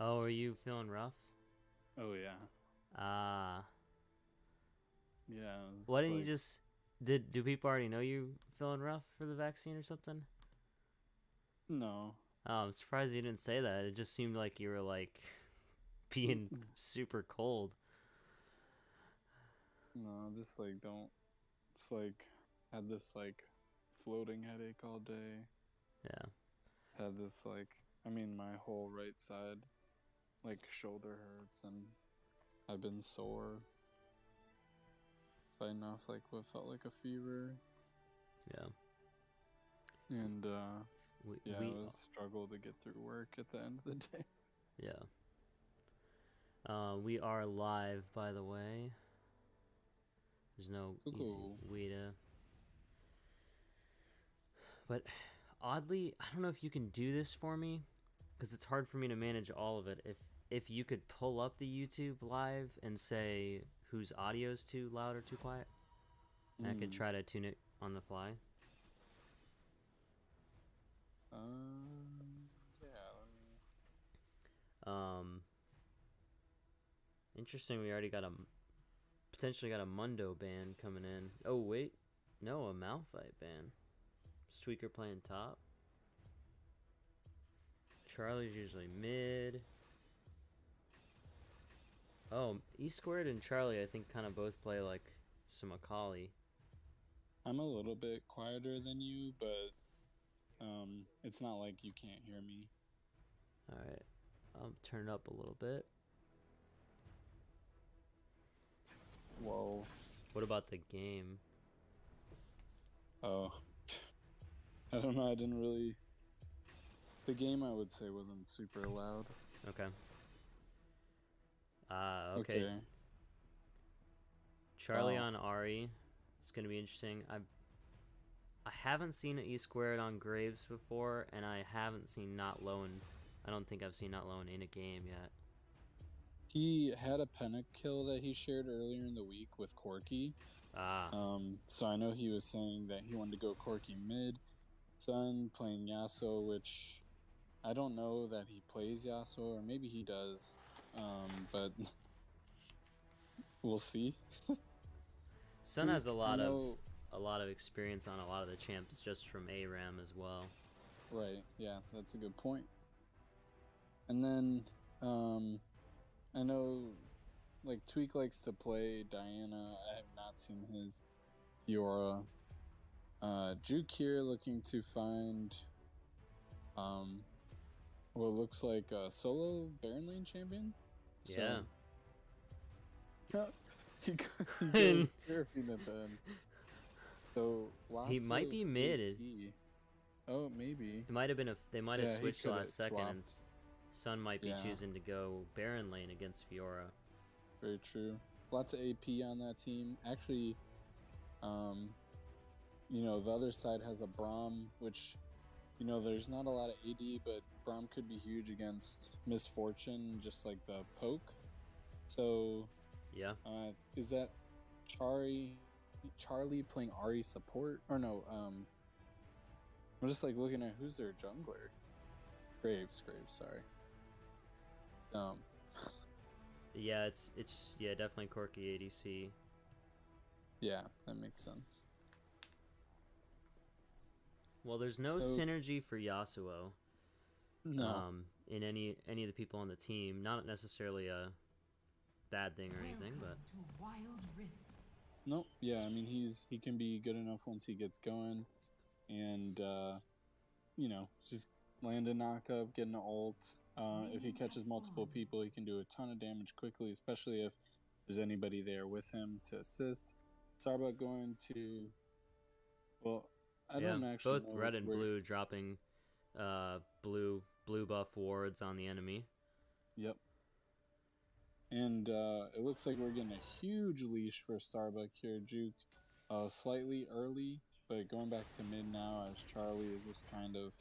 Oh, are you feeling rough? Oh yeah, Ah. yeah. Why didn't you Like just... Do people already know you feeling rough for the vaccine or something? no, Oh, I'm surprised you didn't say that. It just seemed like you were, like, being super cold. no. Just like don't. It's like had this like floating headache all day. Yeah. Had this like my whole right side like shoulder hurts and I've been sore, fighting off like what felt like a fever, Yeah. and We, yeah, it we was a struggle to get through work at the end of the day. yeah. We are live, by the way. There's no Cool, easy cool. way to... But oddly, I don't know if you can do this for me, because it's hard for me to manage all of it. If you could pull up the YouTube live and say whose audio's too loud or too quiet, and I could Mm. try to tune it on the fly. Yeah. Let me... Um, Interesting. We already got a potentially got a Mundo ban coming in. Oh wait, no, a Malphite ban. Tweaker playing top. Charlie's usually mid. Oh, E squared and Charlie, I think, kind of both play like some Akali. I'm a little bit quieter than you, but it's not like you can't hear me. All right, I'll turn it up a little bit. Whoa. What about the game? Oh, I don't know. I didn't really. The game I would say wasn't super loud. Okay. Okay. Okay. Charlie Wow. on Ari. It's gonna be interesting. I haven't seen an E squared on Graves before, and I haven't seen Not Lone. I don't think I've seen Not Lone in a game yet. He had a pentakill kill that he shared earlier in the week with Corky. Ah, So I know he was saying that he wanted to go Corky mid. Sun playing Yasuo, which I don't know that he plays Yasuo, or maybe he does. But we'll see. Sun has Tweak, I know. a lot of experience on a lot of the champs just from ARAM as well. Right, yeah, that's a good point. And then I know like Tweak likes to play Diana. I have not seen his Fiora. Juke here looking to find what looks like a solo Baron Lane champion. Yeah. So he goes Seraphine at the end. So He lots might of be mid. AP. Oh, maybe. It might have been they might have Yeah, he switched could last have second, and swapped. Sun might be Yeah, choosing to go Baron lane against Fiora. very true. Lots of AP on that team. Actually, the other side has a Braum, which, there's not a lot of AD, but Braum could be huge against Misfortune, just like the poke. So, Yeah. is that Charlie playing Ari support? Or no, I'm just like looking at who's their jungler. Graves, sorry. Yeah, it's definitely Corky ADC. Yeah, that makes sense. Well, there's no So, synergy for Yasuo. no. In any of the people on the team. Not necessarily a bad thing or anything, but Nope. Yeah, he can be good enough once he gets going, and just land a knockup, get an ult. If he catches multiple people, he can do a ton of damage quickly, especially if there's anybody there with him to assist. Starbuck going to, well, I yeah, don't actually both know red and where. blue dropping blue buff wards on the enemy. Yep. And it looks like we're getting a huge leash for Starbuck here. Juke slightly early, but going back to mid now as Charlie is just kind of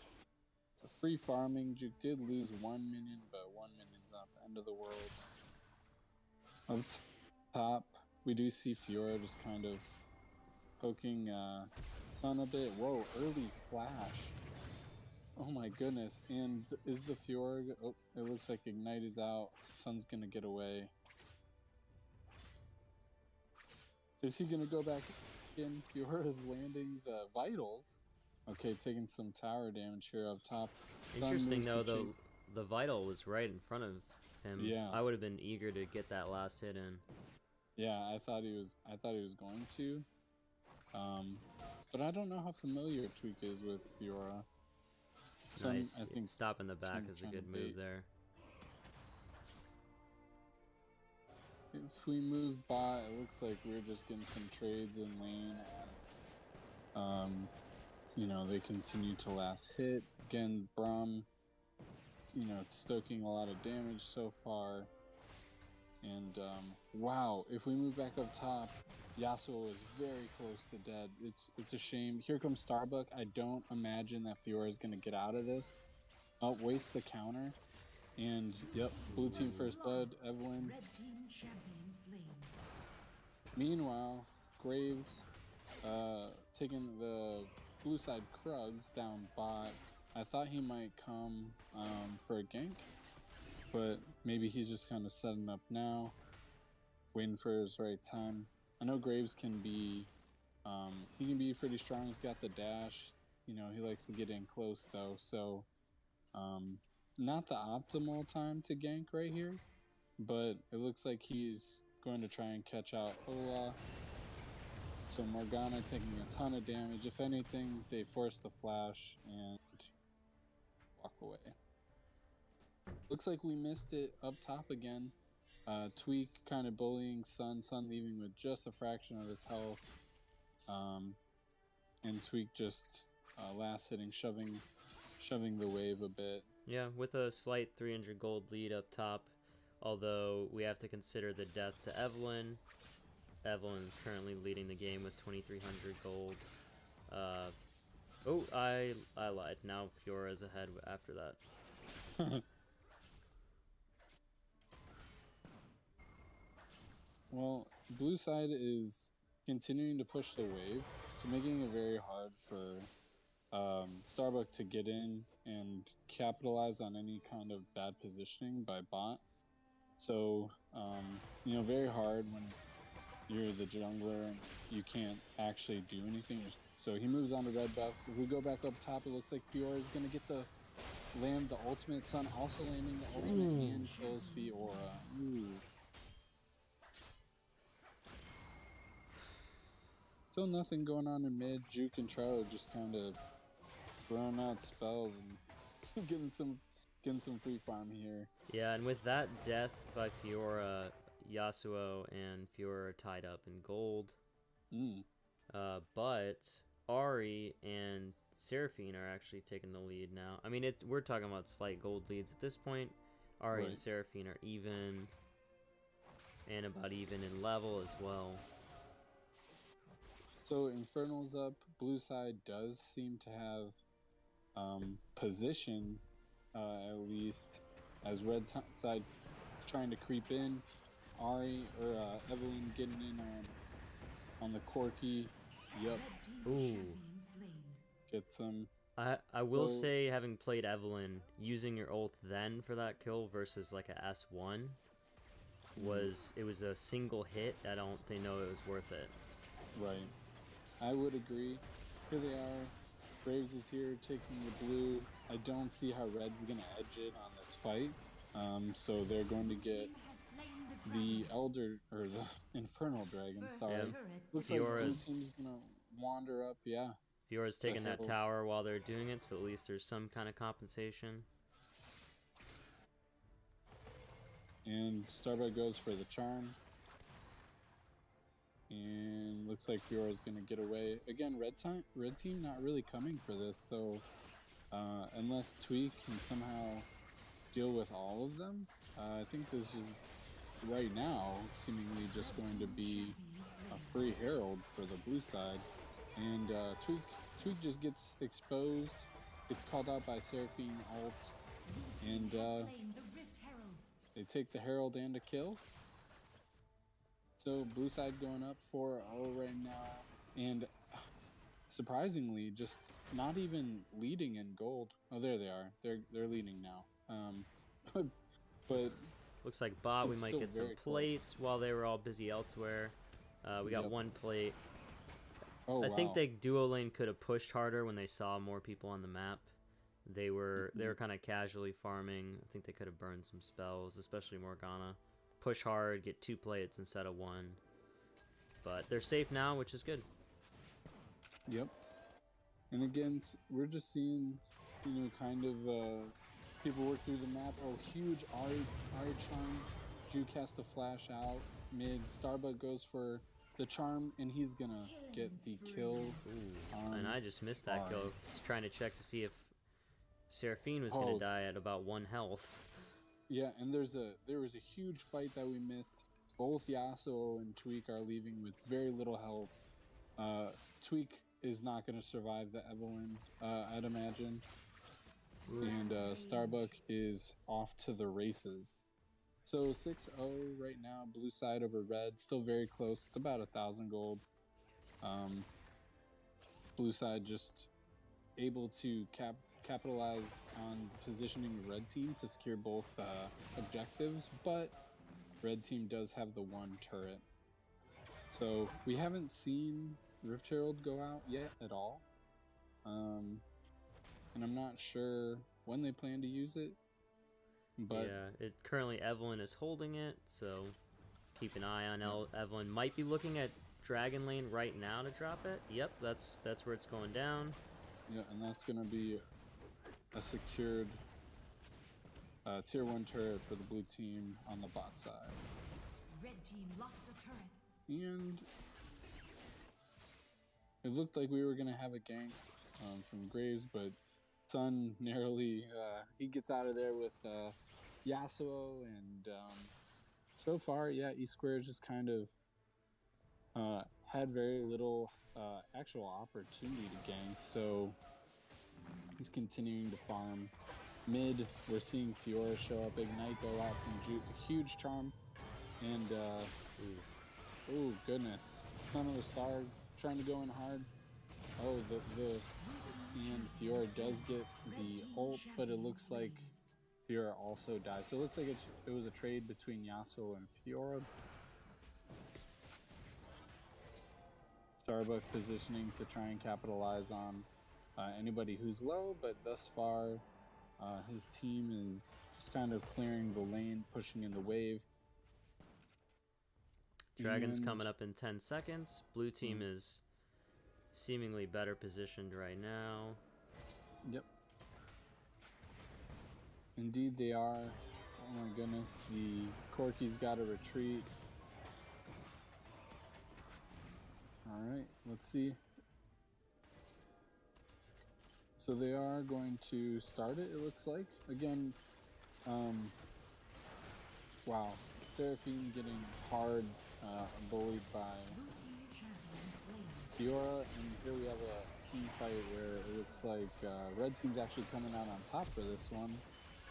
free farming. Juke did lose 1 minion, but 1 minion's not the end of the world. Up top, we do see Fiora just kind of poking Sun a bit. Whoa, early flash. Oh my goodness. And is the Fiora... Oh, it looks like Ignite is out. Sun's gonna get away. Is he gonna go back in? Fiora is landing the Vitals. Okay, taking some tower damage here up top. Interesting though, the Vital was right in front of him. Yeah. I would have been eager to get that last hit in. Yeah, I thought he was going to. But I don't know how familiar Tweak is with Fiora. So Nice. I think stop in the back is a good move there. If we move bot, it looks like we're just getting some trades in lane as, you know, they continue to last hit. Again, Braum, you know, it's stoking a lot of damage so far. And, wow, if we move back up top, Yasuo is very close to dead. It's a shame. Here comes Starbuck. I don't imagine that Fiora is going to get out of this. Oh, waste the counter. And, yep, blue team first blood, Evelyn. Meanwhile, Graves taking the blue side Krugs down bot. I thought he might come for a gank, but maybe he's just kind of setting up now, waiting for his right time. I know Graves can be, he can be pretty strong. He's got the dash. You know, he likes to get in close though, so not the optimal time to gank right here, but it looks like he's going to try and catch out Ola. So Morgana taking a ton of damage. If anything, they force the flash and walk away. Looks like we missed it up top again. Tweak kind of bullying Sun leaving with just a fraction of his health. And Tweak just last hitting, shoving the wave a bit. Yeah, with a slight 300 gold lead up top. Although we have to consider the death to Evelyn. Evelyn is currently leading the game with 2,300 gold. Oh, I lied. Now Fiora is ahead after that. Well, blue side is continuing to push the wave, so making it very hard for Starbuck to get in and capitalize on any kind of bad positioning by bot. So, you know, very hard when you're the jungler and you can't actually do anything. So he moves on to red buff. If we go back up top, it looks like Fiora is going to get the ultimate. Sun also landing the ultimate and kills Fiora. Ooh. Still nothing going on in mid. Juke and Trout just kind of throwing out spells and getting some free farm here. Yeah, and with that death by Fiora, Yasuo and Fiora are tied up in gold. But Ahri and Seraphine are actually taking the lead now. I mean, we're talking about slight gold leads at this point. Ahri and Seraphine are even, and about even in level as well. So Infernal's up. Blue side does seem to have position, at least, as red side trying to creep in. Ahri or Evelyn getting in on the Corki. Yep. Ooh. Get some. I will say, having played Evelyn, using your ult then for that kill versus like a S1 it was a single hit. I don't think it was worth it. Right. I would agree. Here they are. Graves is here taking the blue. I don't see how red's gonna edge it on this fight. So they're going to get the Elder or the Infernal Dragon. Sorry. Yeah. Looks like blue team's gonna wander up. Yeah. Fiora's taking that tower while they're doing it, so at least there's some kind of compensation. And Starbuck goes for the charm. And looks like Fiora's going to get away. Again, red team not really coming for this, so unless Tweak can somehow deal with all of them, I think this is, right now, seemingly just going to be a free Herald for the blue side. And Tweak just gets exposed, gets called out by Seraphine ult, and they take the Herald and a kill. So blue side going up 4-0 right now, and surprisingly, just not even leading in gold. Oh, there they are. They're leading now. But but Looks like bot. We it's might still get some very plates close. while they were all busy elsewhere. We got Yep. one plate. Oh I think wow. they duo lane could have pushed harder when they saw more people on the map. They were Mhm. kind of casually farming. I think they could have burned some spells, especially Morgana. Push hard, get 2 plates instead of 1. But they're safe now, which is good. Yep. And again, we're just seeing, kind of people work through the map. Oh, huge Ari charm. Drew casts the flash out mid. Starbuck goes for the charm, and he's gonna get the kill Ooh, and on I just missed that Ari. kill. Just trying to check to see if Seraphine was gonna Oh, die at about 1 health. yeah, and there was a huge fight that we missed. Both Yasuo and Tweak are leaving with very little health. Tweak is not going to survive the Evelyn, I'd imagine. Ooh. And Starbuck is off to the races. So 6-0 right now, blue side over red, still very close. It's about 1,000 gold. Blue side just able to capitalize on positioning the red team to secure both objectives, but red team does have the 1 turret. So we haven't seen Rift Herald go out yet at all. And I'm not sure when they plan to use it. But Yeah, currently Evelyn is holding it, so keep an eye on Evelyn. Might be looking at Dragon Lane right now to drop it. Yep, that's where it's going down. yeah, and that's gonna be a secured tier 1 turret for the blue team on the bot side. Red team lost a turret. And it looked like we were gonna have a gank from Graves, but Sun narrowly he gets out of there with Yasuo, and so far, yeah, E Square's just kind of had very little actual opportunity to gank, so he's continuing to farm. Mid, we're seeing Fiora show up, Ignite go out from huge charm, and oh goodness, Son of the Star trying to go in hard. Oh, and Fiora does get the ult, but it looks like Fiora also dies. So it looks like it was a trade between Yasuo and Fiora. Starbuck positioning to try and capitalize on anybody who's low, but thus far his team is just kind of clearing the lane, pushing in the wave. Dragon's coming up in 10 seconds. Blue team is seemingly better positioned right now. Yep. Indeed they are. Oh my goodness, the Corki's got to retreat. Alright, let's see. So they are going to start it looks like. Again, wow. Seraphine getting hard bullied by Fiora, and here we have a team fight where it looks like red team's actually coming out on top for this one.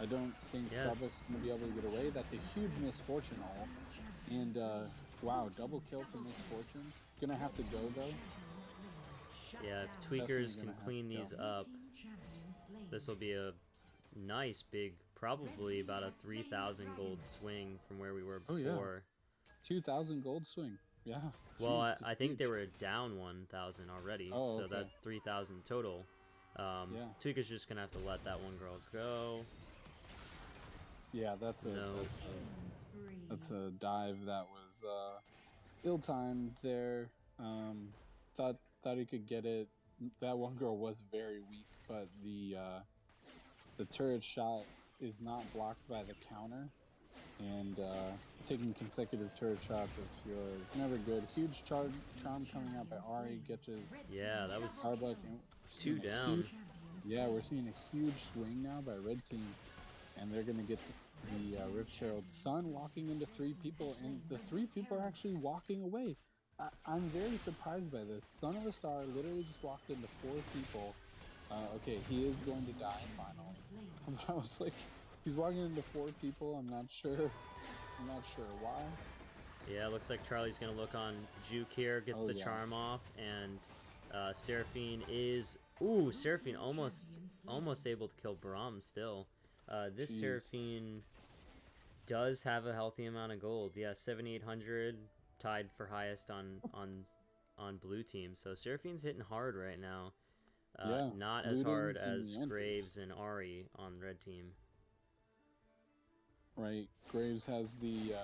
I don't think Starbuck's going to be able to get away. That's a huge misfortune all. And wow, double kill for misfortune. Gonna have to go though. Yeah, if Tweakers can clean these up, this will be a nice big, probably about a 3,000 gold swing from where we were before. Yeah. 2,000 gold swing. Yeah. Well, Jesus, I think they were down 1,000 already, so that's 3,000 total. Yeah. Tweaker's just gonna have to let that one girl go. Yeah, that's a dive that was ill-timed there. Thought he could get it. That one girl was very weak, but the turret shot is not blocked by the counter, and taking consecutive turret shots as Fiora is never good. Huge charm coming out by Ari. Yeah, that was Starbuck. 2 down. We're seeing a huge swing now by red team, and they're gonna get the Rift Herald. Sun walking into 3 people, and the 3 people are actually walking away. I'm very surprised by this. Son of a Star literally just walked into 4 people. Okay, he is going to die finally. But I was like, he's walking into 4 people. I'm not sure why. Yeah, looks like Charlie's gonna look on Juke here, gets the charm off, and Seraphine is... Ooh, Seraphine almost able to kill Braum still. This Jeez. Seraphine does have a healthy amount of gold. Yeah, 7,800, tied for highest on blue team. So Seraphine's hitting hard right now. Yeah, Not as hard Ludens and as Leanders. Graves and Ari on red team. Right, Graves has the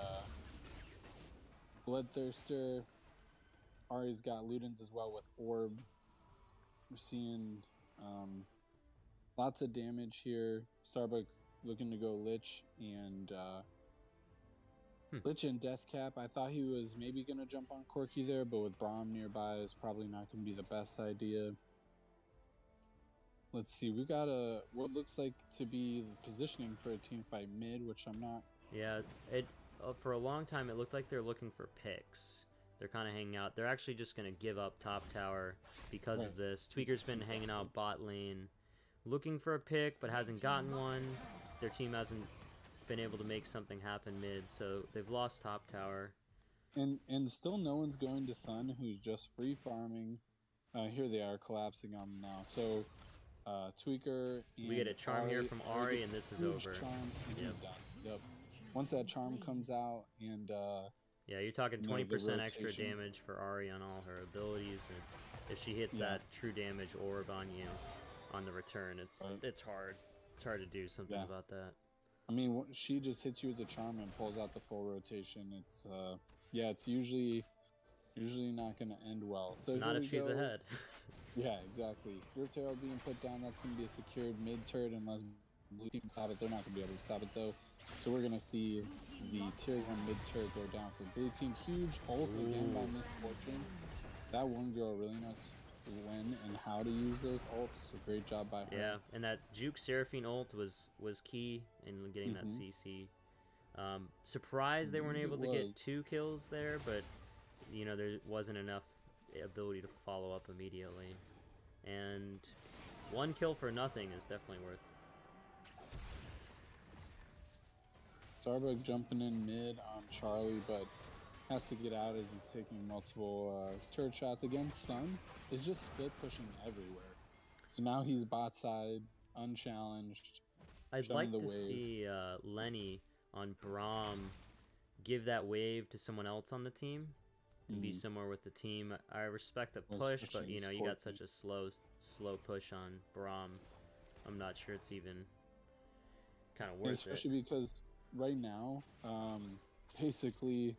Bloodthirster. Ari's got Ludens as well with Orb. We're seeing lots of damage here. Starbuck looking to go Lich and Lich and Deathcap. I thought he was maybe going to jump on Corki there, but with Braum nearby, it's probably not going to be the best idea. Let's see. We got what looks like to be positioning for a team fight mid, which I'm not. Yeah, for a long time it looked like they're looking for picks. They're kind of hanging out. They're actually just going to give up top tower because of this. Tweaker's been hanging out bot lane, looking for a pick, but hasn't gotten one. Their team hasn't been able to make something happen mid, so they've lost top tower. And still no one's going to Sun, who's just free farming. Here they are collapsing on them now. So Tweaker and We get a charm here from Ari, and this is over. Charm, and Yep. he's done. Yep. Once that charm comes out, and yeah, you're talking the 20% extra rotation. damage for Ari on all her abilities, and if she hits Yeah. that true damage orb on you on the return, it's hard. It's hard to do something Yeah. about that. I mean, she just hits you with the charm and pulls out the full rotation. It's yeah, it's usually not going to end well. So Not here if we she's go. ahead. Yeah, exactly. Rift Herald being put down, that's going to be a secured mid turret unless blue team stop it. They're not going to be able to stop it though. So we're going to see the tier 1 mid turret go down for blue team. Huge ult again by Miss Fortune. That one girl really knows when and how to use those ults. So great job by her. Yeah, and that Juke Seraphine ult was key in getting that CC. Surprised they weren't able to get 2 kills there, but you know there wasn't enough ability to follow up immediately. And 1 kill for nothing is definitely worth. Starbuck jumping in mid on Charlie, but has to get out as he's taking multiple turret shots. Again, Sun is just split pushing everywhere. So now he's bot side, unchallenged. I'd showing like the to wave. see Lenny on Braum give that wave to someone else on the team and be somewhere with the team. I respect the Well, push, but especially you know, you Scorpion. got such a slow push on Braum. I'm not sure it's even kind of worth Especially because right now, basically,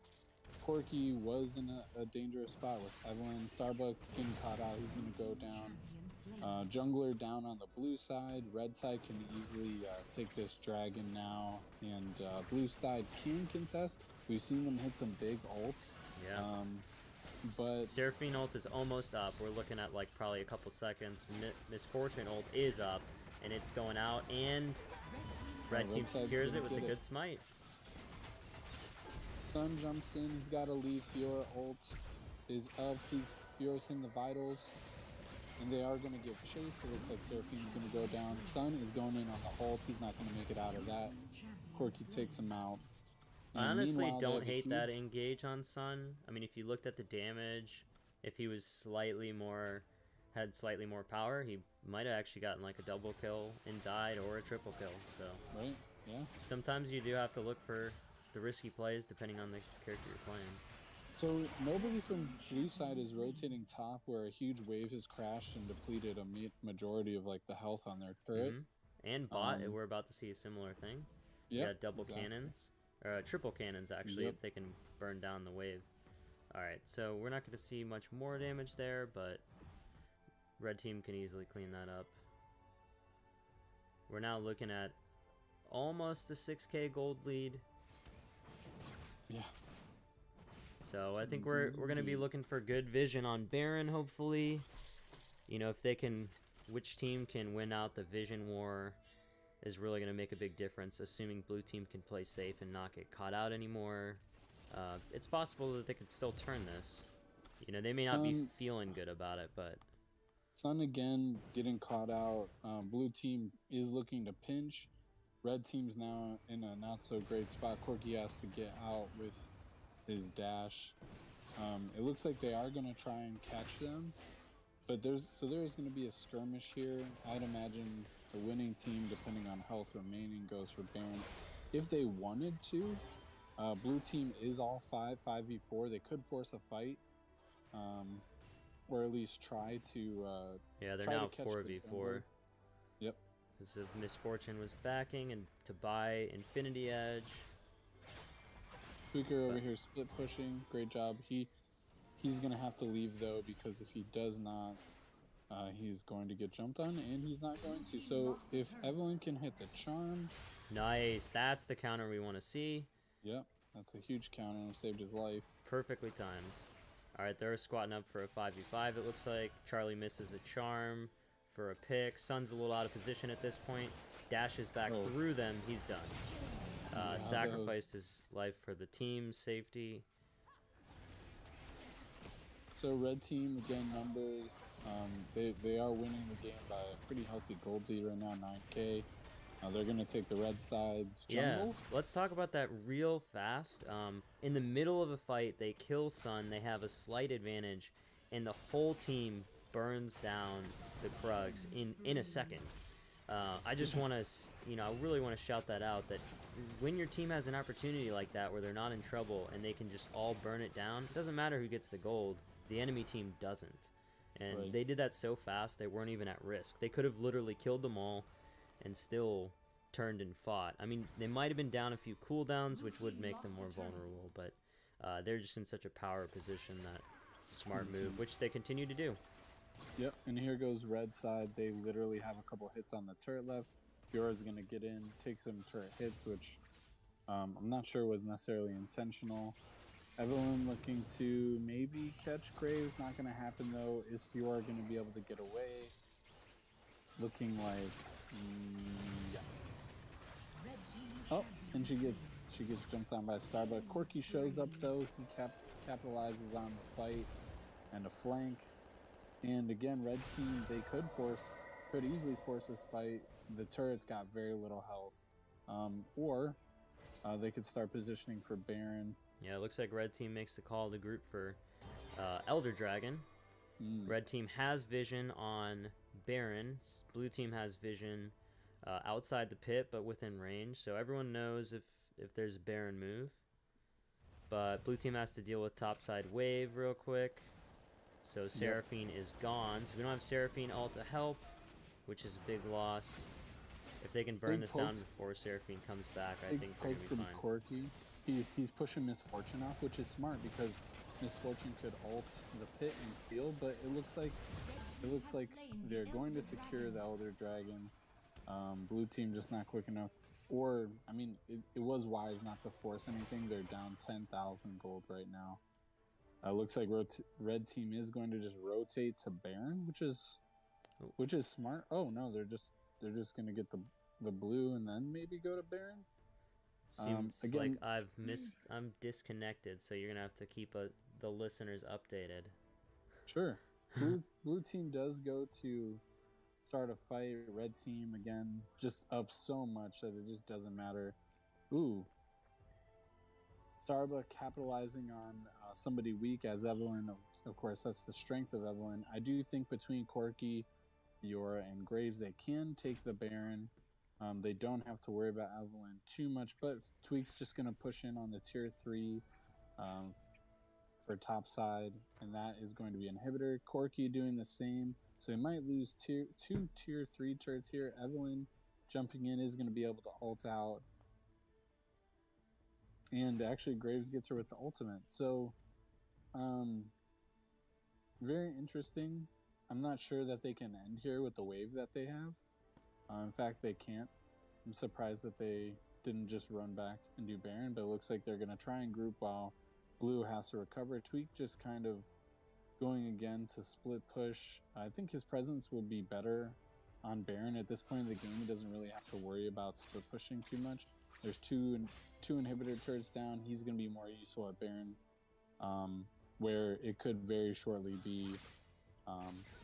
Corki was in a dangerous spot with Evelyn. Starbuck getting caught out. He's going to go down. Jungler down on the blue side. Red side can easily take this dragon now. And blue side can contest. We've seen them hit some big ults. Yeah. But Seraphine ult is almost up. We're looking at like probably a couple seconds. Miss Fortune ult is up, and it's going out, and red team red side's secures gonna it with a get good smite. Sun jumps in. He's got to leave. Fiora ult is up. Fiora's hitting the vitals. And they are going to give chase. It looks like Seraphine's going to go down. Sun is going in on the ult. He's not going to make it out of that. Corki takes him out. I And honestly meanwhile, they don't have a hate that huge- engage on Sun. I mean, if you looked at the damage, if he was had slightly more power, he might have actually gotten like a double kill and died, or a triple kill. So Right? Yeah. sometimes you do have to look for the risky plays depending on the character you're playing. So nobody from blue side is rotating top, where a huge wave has crashed and depleted a majority of like the health on their turret. And bot, we're about to see a similar thing. You Yeah. got double cannons, or triple cannons actually, Yep. if they can burn down the wave. Alright, so we're not going to see much more damage there, but red team can easily clean that up. We're now looking at almost a 6k gold lead. Yeah. So I think we're going to be looking for good vision on Baron, hopefully. You know, if they can, which team can win out the vision war is really going to make a big difference, assuming blue team can play safe and not get caught out anymore. It's possible that they could still turn this. You know, they may not be feeling good about it, but... Sun again getting caught out. Blue team is looking to pinch. Red team's now in a not so great spot. Corki has to get out with his dash. It looks like they are going to try and catch them. But there's going to be a skirmish here. I'd imagine the winning team, depending on health remaining, goes for Baron. If they wanted to, blue team is all 5v4. They could force a fight, or at least try to. Yeah, they're try now to catch the 4v4. jungler. Yep. Because if Misfortune was backing and to buy Infinity Edge. Tweaker over here split pushing. Great job. He's going to have to leave, though, because if he does not, he's going to get jumped on, and he's not going to. So if Evelyn can hit the charm. Nice. That's the counter we want to see. Yep, that's a huge counter and saved his life. Perfectly timed. All right, they're squatting up for a 5v5, it looks like. Charlie misses a charm for a pick. Sun's a little out of position at this point. Dashes back through them. He's done. Sacrificed his life for the team's safety. So red team, again, numbers. They are winning the game by a pretty healthy gold lead right now, 9K. They're going to take the red side's jungle. Yeah, let's talk about that real fast. In the middle of a fight, they kill Sun. They have a slight advantage, and the whole team burns down the Krugs in a second. I just want to, I really want to shout that out, that when your team has an opportunity like that where they're not in trouble and they can just all burn it down, it doesn't matter who gets the gold. The enemy team doesn't. And they did that so fast, they weren't even at risk. They could have literally killed them all and still turned and fought. I mean, they might have been down a few cooldowns, which would make them more vulnerable, but they're just in such a power position that it's a smart move, which they continue to do. Yep, and here goes red side. They literally have a couple hits on the turret left. Fiora's going to get in, take some turret hits, which I'm not sure was necessarily intentional. Evelyn looking to maybe catch Graves. Not going to happen, though. Is Fiora going to be able to get away? Looking like yes. Oh, and she gets jumped on by Starbuck. Corky shows up, though. He capitalizes on the fight and a flank. And again, red team, they could easily force this fight. The turret's got very little health. Or they could start positioning for Baron. Yeah, it looks like red team makes the call to group for Elder Dragon. Red team has vision on Baron. Blue team has vision outside the pit, but within range. So everyone knows if there's a Baron move. But blue team has to deal with topside wave real quick. So Seraphine is gone. So we don't have Seraphine ult to help, which is a big loss. If they can burn this down before Seraphine comes back, I think they're going to be fine. Corky. He's pushing Misfortune off, which is smart because Misfortune could ult the pit and steal, but it looks like they're going to secure the Elder Dragon. Blue team just not quick enough. Or, I mean, it was wise not to force anything. They're down 10,000 gold right now. Looks like red team is going to just rotate to Baron, which is smart. Oh no, they're just going to get the blue and then maybe go to Baron. Seems again, like I'm disconnected, so you're gonna have to keep the listeners updated. Sure. Blue team does go to start a fight. Red team again just up so much that it just doesn't matter. Ooh. Starbuck capitalizing on somebody weak as Evelyn. Of course, that's the strength of Evelyn. I do think between Corky, Fiora, and Graves, they can take the Baron. They don't have to worry about Evelyn too much, but Tweak's just going to push in on the tier 3 for top side, and that is going to be inhibitor. Corky doing the same, so he might lose two tier 3 turrets here. Evelyn jumping in is going to be able to ult out, and actually Graves gets her with the ultimate. So, very interesting. I'm not sure that they can end here with the wave that they have. In fact, they can't. I'm surprised that they didn't just run back and do Baron, but it looks like they're going to try and group while Blue has to recover. Tweak just kind of going again to split push. I think his presence will be better on Baron at this point in the game. He doesn't really have to worry about split pushing too much. There's two inhibitor turrets down. He's going to be more useful at Baron, where it could very shortly be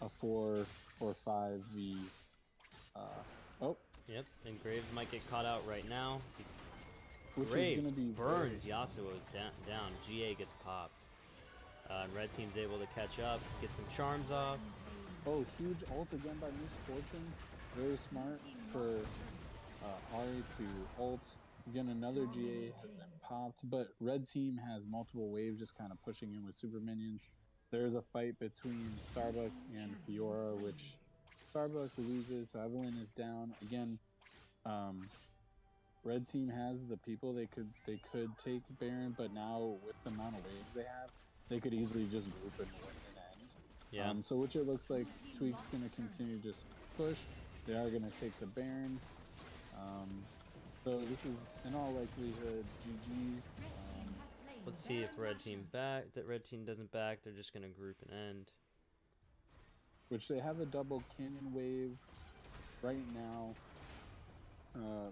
a 4 or 5v. Yep, and Graves might get caught out right now. Which Graves is going to be burns Yasuo's down. GA gets popped. Red team's able to catch up, get some charms off. Oh, huge ult again by Misfortune. Very smart for Ari to ult. Again, another GA has been popped, but red team has multiple waves just kind of pushing in with super minions. There's a fight between Starbuck and Fiora, which Starbuck loses, so Evelyn is down. Again, red team has the people they could take Baron, but now with the amount of waves they have, they could easily just group and win an end. Yeah. So which it looks like Tweak's going to continue to just push. They are going to take the Baron. So this is in all likelihood GG's. Let's see if red team doesn't back. They're just gonna group and end. Which they have a double cannon wave right now.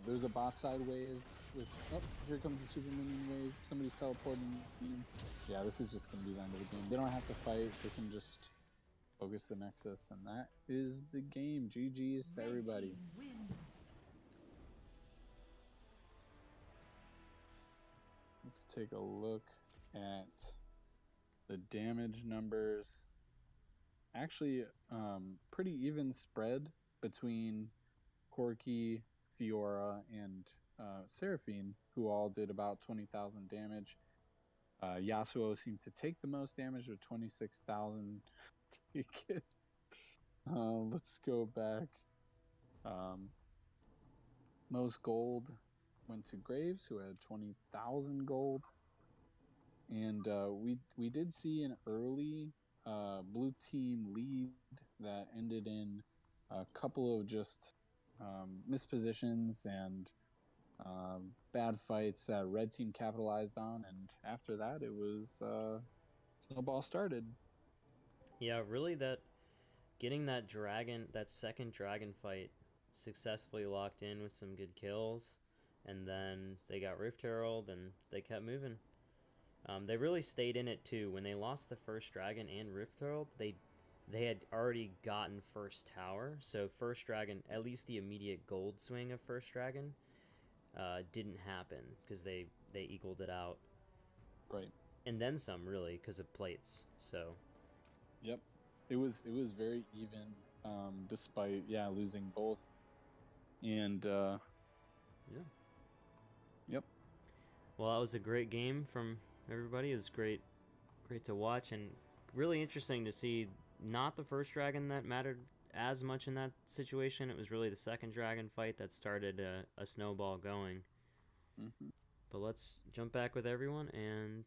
There's a bot side wave with, oh, here comes the super minion wave. Somebody's teleporting in. Yeah, this is just going to be the end of the game. They don't have to fight. They can just focus the Nexus, and that is the game. GG's to everybody. Let's take a look at the damage numbers. Actually, pretty even spread between Corki, Fiora, and Seraphine, who all did about 20,000 damage. Yasuo seemed to take the most damage with 26,000. Take it. Let's go back. Most gold went to Graves, who had 20,000 gold. And we did see an early blue team lead that ended in a couple of just mispositions and bad fights that red team capitalized on, and after that it was snowball started. Yeah, really, that getting that second dragon fight successfully locked in with some good kills, and then they got Rift Herald and they kept moving. They really stayed in it too. When they lost the first dragon and Rift Herald, they had already gotten first tower, so first dragon, at least the immediate gold swing of first dragon, didn't happen because they equaled it out, Right. and then some, really, because of plates. So Yep, it was very even, despite losing both. And yeah. Yep. Well, that was a great game from everybody. It was great to watch, and really interesting to see not the first dragon that mattered as much in that situation. It was really the second dragon fight that started a snowball going. Mm-hmm. But let's jump back with everyone and